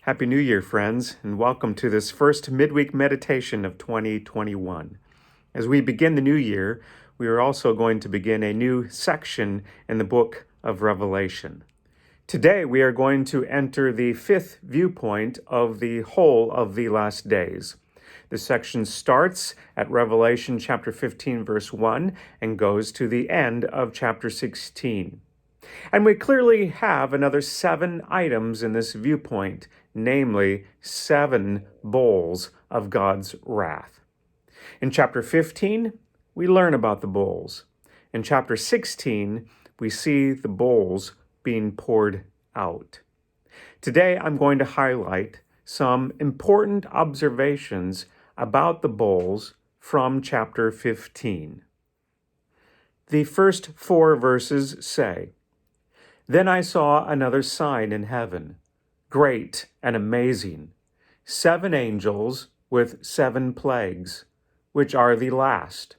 Happy New Year, friends, and welcome to this first midweek meditation of 2021. As we begin the new year, we are also going to begin a new section in the book of Revelation. Today, we are going to enter the fifth viewpoint of the whole of the last days. The section starts at Revelation chapter 15, verse 1, and goes to the end of chapter 16. And we clearly have another 7 items in this viewpoint, namely 7 bowls of God's wrath. In chapter 15, we learn about the bowls. In chapter 16, we see the bowls being poured out. Today, I'm going to highlight some important observations about the bowls from chapter 15. The first 4 verses say, "Then I saw another sign in heaven, great and amazing, 7 angels with 7 plagues, which are the last,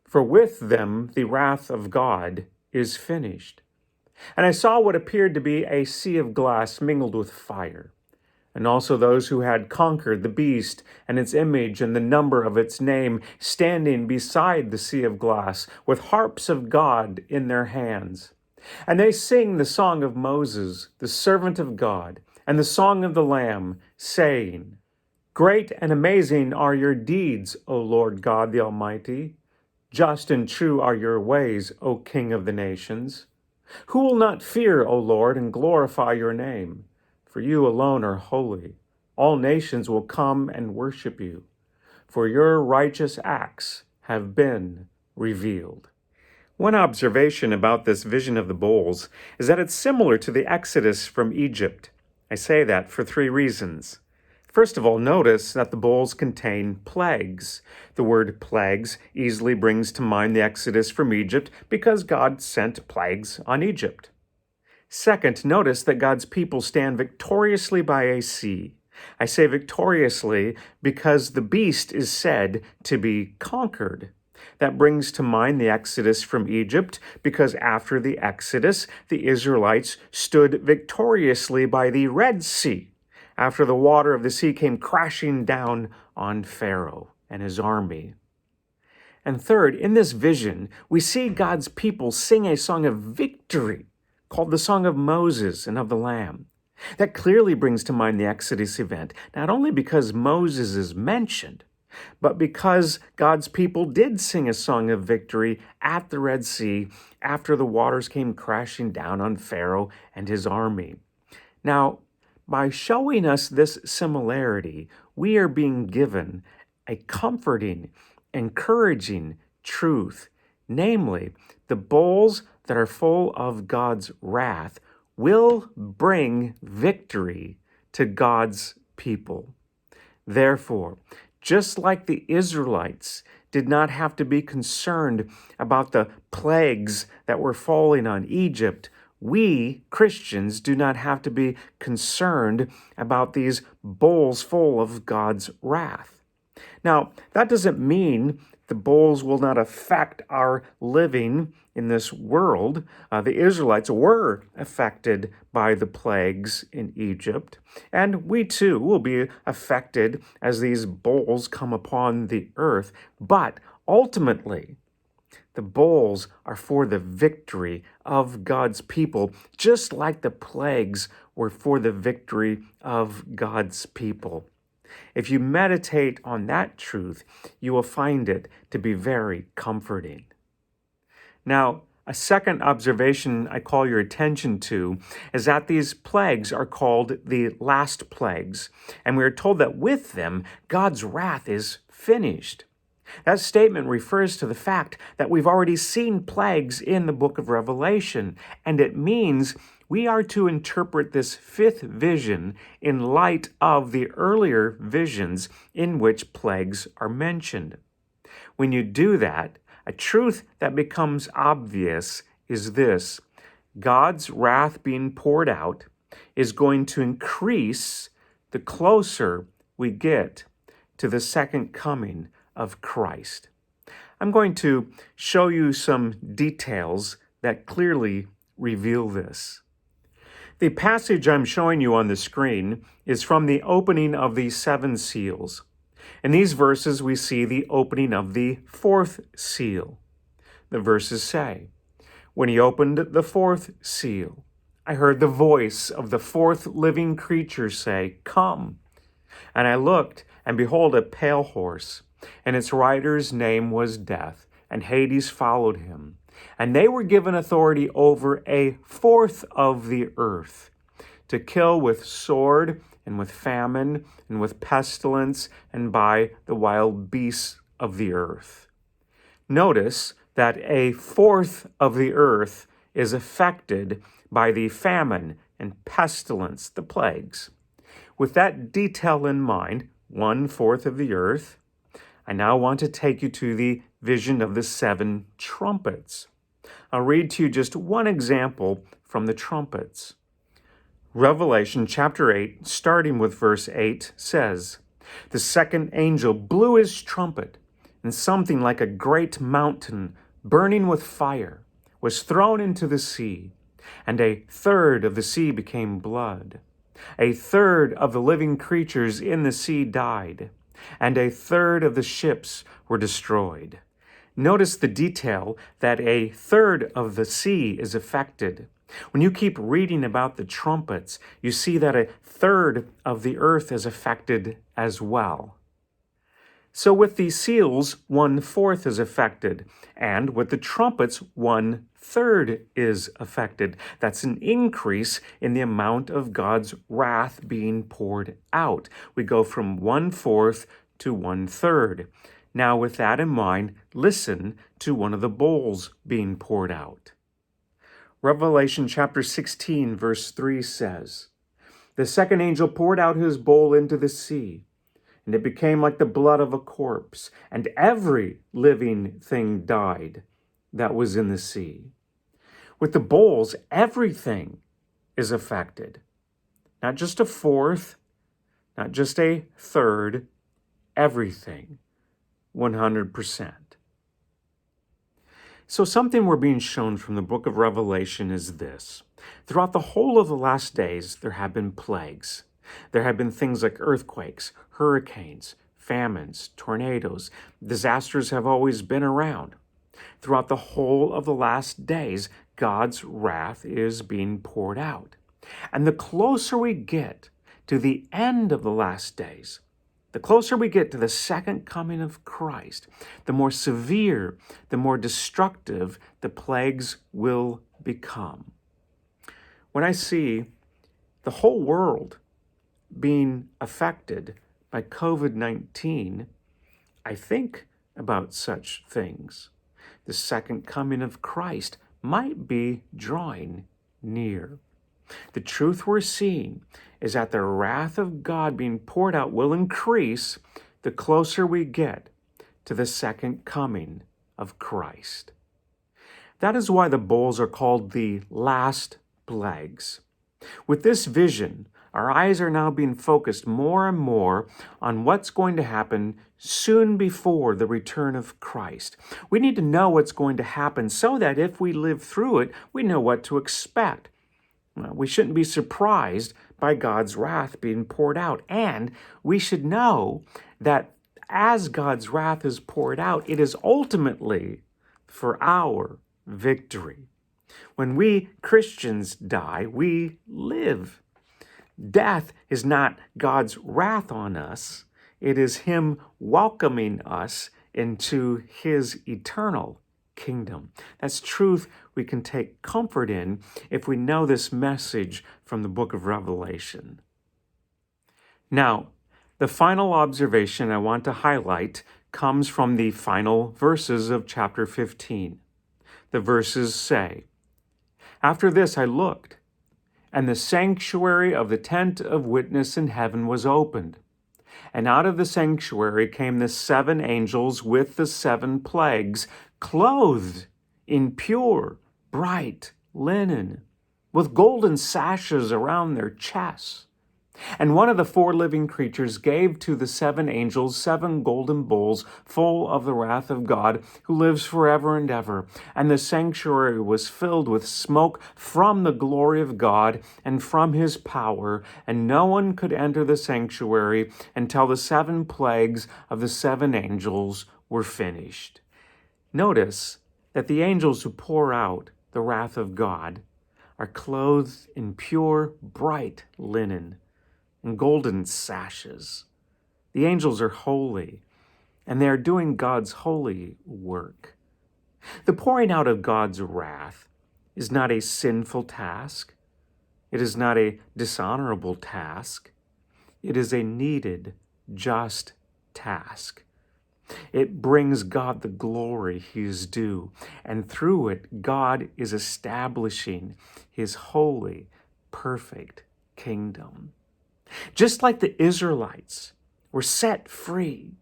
for with them the wrath of God is finished. And I saw what appeared to be a sea of glass mingled with fire, and also those who had conquered the beast and its image and the number of its name, standing beside the sea of glass, with harps of God in their hands. And they sing the song of Moses, the servant of God, and the song of the Lamb, saying, 'Great and amazing are your deeds, O Lord God the Almighty. Just and true are your ways, O King of the nations. Who will not fear, O Lord, and glorify your name? For you alone are holy. All nations will come and worship you, for your righteous acts have been revealed.'" One observation about this vision of the bowls is that it's similar to the Exodus from Egypt. I say that for 3 reasons. First of all, notice that the bowls contain plagues. The word plagues easily brings to mind the Exodus from Egypt because God sent plagues on Egypt. Second, notice that God's people stand victoriously by a sea. I say victoriously because the beast is said to be conquered. That brings to mind the Exodus from Egypt, because after the Exodus, the Israelites stood victoriously by the Red Sea, after the water of the sea came crashing down on Pharaoh and his army. And third, in this vision, we see God's people sing a song of victory called the Song of Moses and of the Lamb. That clearly brings to mind the Exodus event, not only because Moses is mentioned, but because God's people did sing a song of victory at the Red Sea after the waters came crashing down on Pharaoh and his army. Now, by showing us this similarity, we are being given a comforting, encouraging truth, namely, the bowls that are full of God's wrath will bring victory to God's people. Therefore, just like the Israelites did not have to be concerned about the plagues that were falling on Egypt, we, Christians, do not have to be concerned about these bowls full of God's wrath. Now, that doesn't mean the bowls will not affect our living in this world. The Israelites were affected by the plagues in Egypt, and we too will be affected as these bowls come upon the earth. But ultimately, the bowls are for the victory of God's people, just like the plagues were for the victory of God's people. If you meditate on that truth, you will find it to be very comforting. Now, a second observation I call your attention to is that these plagues are called the last plagues, and we are told that with them, God's wrath is finished. That statement refers to the fact that we've already seen plagues in the book of Revelation, and it means we are to interpret this 5th vision in light of the earlier visions in which plagues are mentioned. When you do that, a truth that becomes obvious is this: God's wrath being poured out is going to increase the closer we get to the second coming of Christ. I'm going to show you some details that clearly reveal this. The passage I'm showing you on the screen is from the opening of the seven seals. In these verses, we see the opening of the fourth seal. The verses say, "When he opened the fourth seal, I heard the voice of the fourth living creature say, 'Come.' And I looked, and behold, a pale horse, and its rider's name was Death, and Hades followed him. And they were given authority over a fourth of the earth, to kill with sword, and with famine, and with pestilence, and by the wild beasts of the earth." Notice that a fourth of the earth is affected by the famine and pestilence, the plagues. With that detail in mind, 1/4 of the earth, I now want to take you to the vision of the seven trumpets. I'll read to you just one example from the trumpets. Revelation chapter 8, starting with verse 8, says, "The second angel blew his trumpet, and something like a great mountain burning with fire was thrown into the sea, and a third of the sea became blood. A third of the living creatures in the sea died, and a third of the ships were destroyed." Notice the detail that a third of the sea is affected. When you keep reading about the trumpets, you see that a third of the earth is affected as well. So with the seals, 1/4 is affected, and with the trumpets, 1/3 is affected. That's an increase in the amount of God's wrath being poured out. We go from 1/4 to 1/3. Now, with that in mind, listen to one of the bowls being poured out. Revelation chapter 16, verse 3 says, "The second angel poured out his bowl into the sea, and it became like the blood of a corpse, and every living thing died that was in the sea." With the bowls, everything is affected. Not just a fourth, not just a third, everything, 100%. So something we're being shown from the book of Revelation is this. Throughout the whole of the last days, there have been plagues. There have been things like earthquakes, hurricanes, famines, tornadoes. Disasters have always been around. Throughout the whole of the last days, God's wrath is being poured out. And the closer we get to the end of the last days, the closer we get to the second coming of Christ, the more severe, the more destructive the plagues will become. When I see the whole world being affected by COVID-19, I think about such things. The second coming of Christ might be drawing near. The truth we're seeing is that the wrath of God being poured out will increase the closer we get to the second coming of Christ. That is why the bowls are called the last plagues. With this vision, our eyes are now being focused more and more on what's going to happen soon before the return of Christ. We need to know what's going to happen so that if we live through it, we know what to expect. We shouldn't be surprised by God's wrath being poured out. And we should know that as God's wrath is poured out, it is ultimately for our victory. When we Christians die, we live. Death is not God's wrath on us. It is Him welcoming us into His eternal kingdom. That's truth we can take comfort in if we know this message from the book of Revelation. Now, the final observation I want to highlight comes from the final verses of chapter 15. The verses say, "After this I looked, and the sanctuary of the tent of witness in heaven was opened. And out of the sanctuary came the 7 angels with the 7 plagues, clothed in pure, bright linen, with golden sashes around their chests. And one of the four living creatures gave to the seven angels 7 golden bowls full of the wrath of God, who lives forever and ever. And the sanctuary was filled with smoke from the glory of God and from his power, and no one could enter the sanctuary until the 7 plagues of the 7 angels were finished. Notice that the angels who pour out the wrath of God are clothed in pure, bright linen and golden sashes. The angels are holy, and they are doing God's holy work. The pouring out of God's wrath is not a sinful task. It is not a dishonorable task. It is a needed, just task. It brings God the glory he is due, and through it, God is establishing his holy, perfect kingdom. Just like the Israelites were set free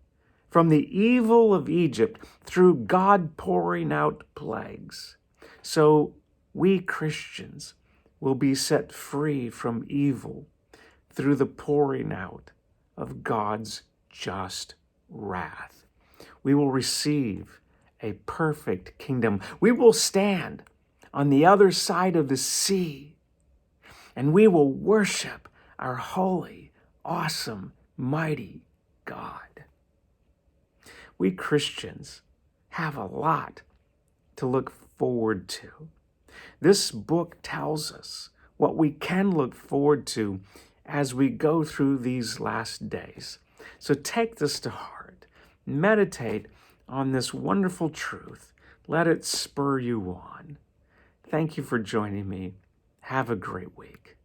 from the evil of Egypt through God pouring out plagues, so we Christians will be set free from evil through the pouring out of God's just wrath. We will receive a perfect kingdom. We will stand on the other side of the sea, and we will worship our holy, awesome, mighty God. We Christians have a lot to look forward to. This book tells us what we can look forward to as we go through these last days. So take this to heart. Meditate on this wonderful truth. Let it spur you on. Thank you for joining me. Have a great week.